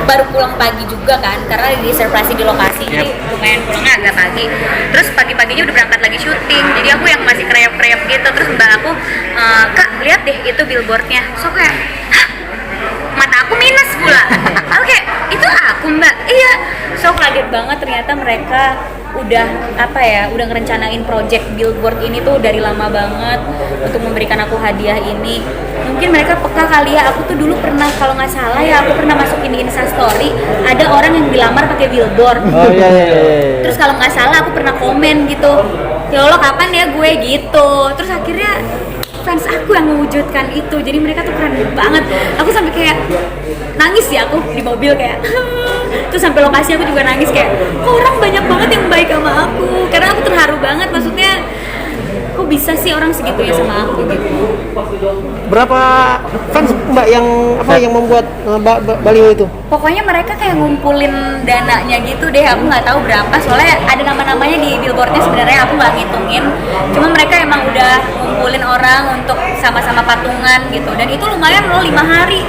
baru pulang pagi juga kan karena diservasi di lokasi. Jadi lumayan pulangnya agak pagi. Terus pagi-paginya udah berangkat lagi syuting. Jadi aku yang masih kreyop-kreyop gitu. Terus mbak aku, "Kak, lihat deh itu billboardnya." So kayak, "Hah? Mata aku minus pula." Oke, itu aku mbak. Iya. So kaget banget ternyata mereka udah udah ngerencanain project billboard ini tuh dari lama banget untuk memberikan aku hadiah ini. Mungkin mereka peka kali ya. Aku tuh dulu pernah, kalau nggak salah ya, aku pernah masukin di Instastory ada orang yang dilamar pakai billboard. Oh iya. Terus kalau nggak salah aku pernah komen gitu, "Ya Allah, kapan ya gue?" gitu. Terus akhirnya fans aku yang mewujudkan itu. Jadi mereka tuh keren banget. Aku sampai kayak nangis ya aku di mobil kayak terus sampai lokasi aku juga nangis kayak, kok orang banyak banget yang baik sama aku. Karena aku terharu banget, maksudnya kok bisa sih orang segitunya sama aku gitu. Berapa fans mbak yang membuat baliho itu? Pokoknya mereka kayak ngumpulin dananya gitu deh, aku nggak tahu berapa soalnya ada nama-namanya di billboardnya, sebenarnya aku nggak ngitungin. Cuma mereka emang udah ngumpulin orang untuk sama-sama patungan gitu, dan itu lumayan loh 5 hari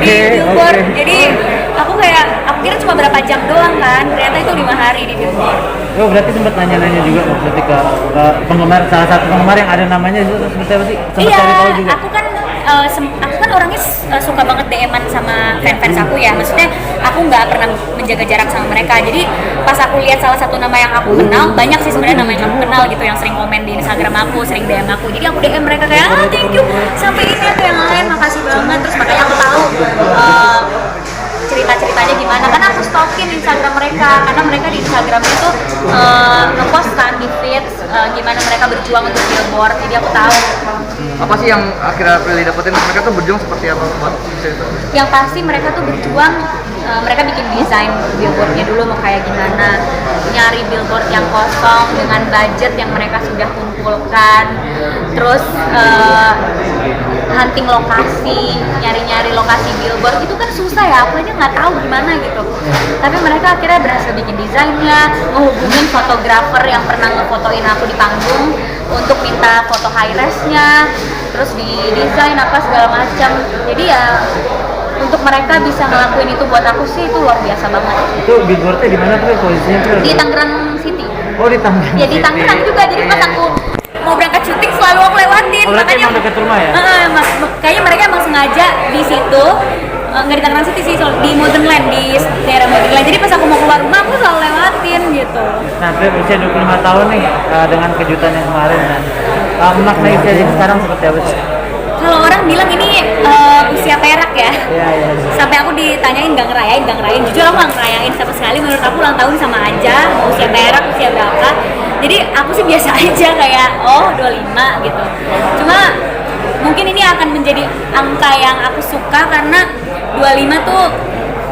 di billboard. Jadi aku kira cuma berapa jam doang kan, ternyata itu 5 hari di billboard. Oh, berarti sempat nanya-nanya juga berarti ke penggemar, salah satu penggemar yang ada namanya itu seperti apa sih? Sempat Iya, cari tahu juga. aku kan orangnya suka banget DM-an sama fans aku ya. Maksudnya aku nggak pernah menjaga jarak sama mereka. Jadi pas aku lihat salah satu nama yang aku kenal, banyak sih sebenarnya nama yang aku kenal gitu yang sering komen di Instagram aku, sering DM aku. Jadi aku DM mereka kayak, thank you, sampai ini aku yang lain, makasih banget. Terus makanya aku tahu cerita-ceritanya gimana, karena aku stalkin Instagram mereka, karena mereka di Instagramnya tuh ngepost kan di feeds gimana mereka berjuang untuk billboard, jadi aku tahu. Apa sih yang akhirnya Prilly dapetin? Mereka tuh berjuang seperti apa? Yang pasti mereka tuh berjuang, mereka bikin desain billboardnya dulu mau kayak gimana, nyari billboard yang kosong dengan budget yang mereka sudah kumpulkan, terus hunting lokasi, nyari-nyari lokasi billboard itu kan susah ya, aku aja nggak tahu gimana gitu. Tapi mereka akhirnya berhasil bikin desainnya, menghubungin fotografer yang pernah ngefotoin aku di panggung untuk minta foto high res-nya, terus di desain apa segala macam. Jadi ya untuk mereka bisa ngelakuin itu buat aku sih itu luar biasa banget. Itu billboardnya di mana tuh posisinya tuh? Di Tangerang City. Oh, di Tangerang. Ya di Tangerang juga, jadi pas aku mau berangkat syuting selalu aku lewatin. Oh, berarti makanya emang dekat rumah ya? Kayaknya mereka emang sengaja di situ, nggak di Tangerang City sih, di Modern Land, di daerah Modern Land. Jadi pas aku mau keluar rumah aku selalu lewatin gitu. Nah, Prilly usia 25 tahun nih, dengan kejutan yang kemarin, makna usia sekarang seperti apa sih? Kalau orang bilang ini usia perak ya. Iya. Sampai aku ditanyain nggak ngerayain. Jujur aku nggak ngerayain sama sekali. Menurut aku ulang tahun sama aja, mau usia perak, usia berapa. Jadi aku sih biasa aja kayak 25 gitu. Cuma mungkin ini akan menjadi angka yang aku suka karena 25 tuh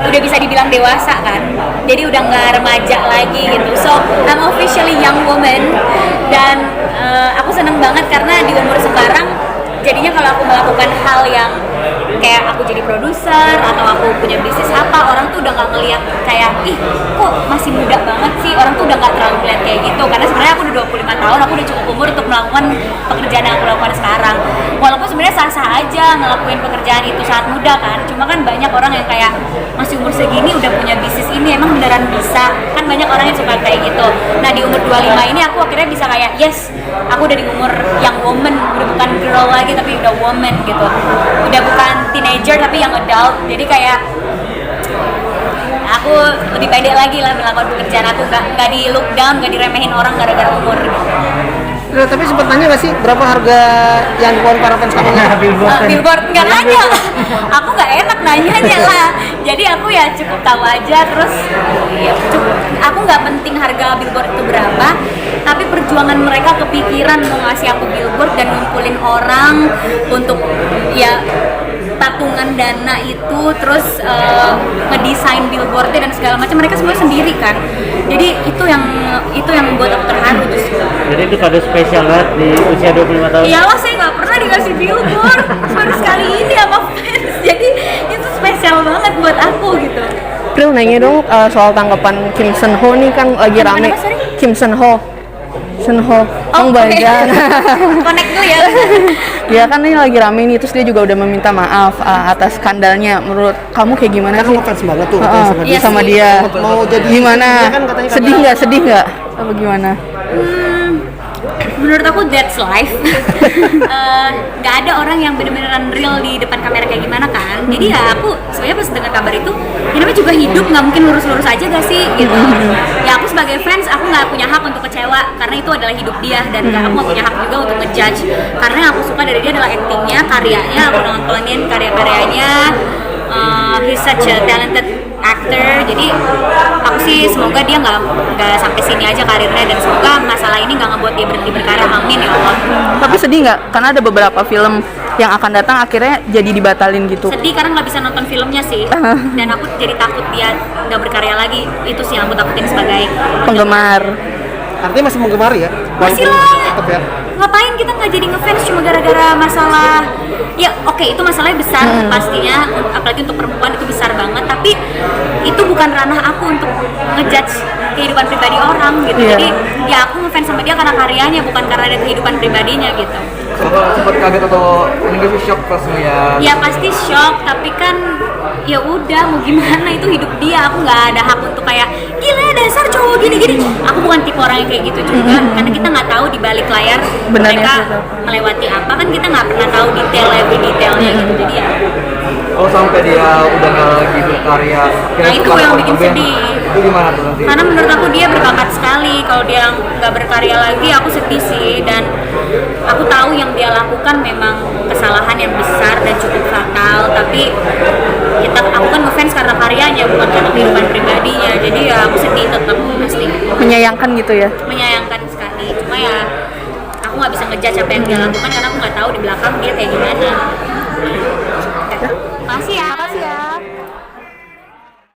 udah bisa dibilang dewasa kan. Jadi udah nggak remaja lagi gitu. So I'm officially young woman, dan aku seneng banget karena di umur sekarang jadinya kalau aku melakukan hal yang kayak aku jadi produser atau aku punya bisnis apa, orang tuh udah nggak ngeliat kayak, ih kok masih muda banget sih, orang tuh udah nggak terlalu ngeliat kayak gitu, karena sebenarnya aku udah 25 tahun, aku udah cukup umur untuk melakukan pekerjaan yang aku lakukan sekarang. Walaupun sebenarnya sah-sah aja ngelakuin pekerjaan itu saat muda kan, cuma kan banyak orang yang kayak masih umur segini udah punya bisnis ini, emang beneran bisa? Kan banyak orang yang suka kayak gitu. Nah di umur 25 ini aku akhirnya bisa kayak, yes, aku udah di umur yang woman, udah bukan girl lagi tapi udah woman gitu, udah bukan teenager tapi yang adult. Jadi kayak aku lebih pede lagi lah melakukan pekerjaan aku, nggak di look down, nggak diremehin orang gara-gara umur gitu. Nah, tapi sempat nanya nggak sih berapa harga yang dikeluarin para fans kamu? Billboard nggak nanya, aku nggak enak nanyanya lah. Jadi aku ya cukup tahu aja, terus ya aku nggak penting harga billboard itu berapa, tapi perjuangan mereka kepikiran mau ngasih aku billboard dan ngumpulin orang untuk ya patungan dana itu, terus ngedesain billboardnya dan segala macam, mereka semua sendiri kan. Jadi itu yang membuat aku terharu justru. Jadi itu kado spesial banget di usia 25 tahun. Iyalah, saya nggak pernah dikasih billboard, baru sekali ini sama fans. Jadi itu spesial banget buat aku gitu. Pril, nanya dong soal tanggapan Kim Seon Ho nih, kan lagi rame. Kim Seon Ho Senho, Kang oke. Bajan. Connect dulu ya. Ya kan ini lagi rame nih, terus dia juga udah meminta maaf atas skandalnya. Menurut kamu kayak gimana Kan sih? ngefans banget tuh Heeh, sama dia. Iya sama sih. dia. Mau jadi Gimana? dia kan katanya Sedih kagak- nggak? Sedih nggak? Apa gimana? Menurut aku that's life. Nggak ada orang yang bener-beneran real di depan kamera kayak gimana kan. Jadi ya aku sebenarnya pas dengar kabar itu, ini namanya juga hidup, nggak mungkin lurus-lurus aja gak sih gitu. Ya aku sebagai fans aku nggak punya hak untuk kecewa karena itu adalah hidup dia, dan aku nggak punya hak juga untuk ngejudge karena yang aku suka dari dia adalah actingnya, karyanya, aku nontonin karya-karyanya. He's such a talented actor, jadi aku sih semoga dia nggak sampai sini aja karirnya, dan semoga masalah ini nggak ngebuat dia berhenti berkarya. Amin ya Allah. Tapi sedih nggak? Karena ada beberapa film yang akan datang akhirnya jadi dibatalin gitu. Sedih karena nggak bisa nonton filmnya sih, dan aku jadi takut dia nggak berkarya lagi. Itu sih yang aku takutin sebagai Penggemar. Artinya masih menggemari ya? Masih Walaupun lah. tetap ya. Ngapain kita nggak jadi ngefans cuma gara-gara masalah? Ya oke, itu masalahnya besar pastinya, apalagi untuk perempuan itu besar banget, tapi itu bukan ranah aku untuk ngejudge kehidupan pribadi orang gitu. Iya. Jadi ya aku ngefans sama dia karena karyanya, bukan karena ada kehidupan pribadinya gitu. Sempat kaget atau ini gak sih shock pas ngeliat? Ya pasti shock, tapi kan ya udah mau gimana, itu hidup dia. Aku nggak ada hak untuk kayak gila dasar cowok gini-gini. Aku bukan tipe orang yang kayak gitu juga, karena kita nggak tahu di balik layar Benarnya mereka sih, melewati apa, kan kita nggak pernah tahu detail every detailnya gitu. Jadi ya Oh sampai dia udah nggak lagi berkarya. Nah, itu yang bikin sedih. Itu gimana tuh nanti? karena menurut aku dia berbakat sekali. Kalau dia nggak berkarya lagi aku sedih sih, dan aku tahu yang dia lakukan memang kesalahan yang besar dan cukup fatal, tapi aku kan ngefans karena karyanya bukan karena kehidupan pribadinya. Jadi ya aku sedih tetap pasti, Menyayangkan gitu ya. menyayangkan sekali. Cuma ya aku nggak bisa ngejudge apa yang dia lakukan karena aku nggak tahu di belakang dia kayak gimana.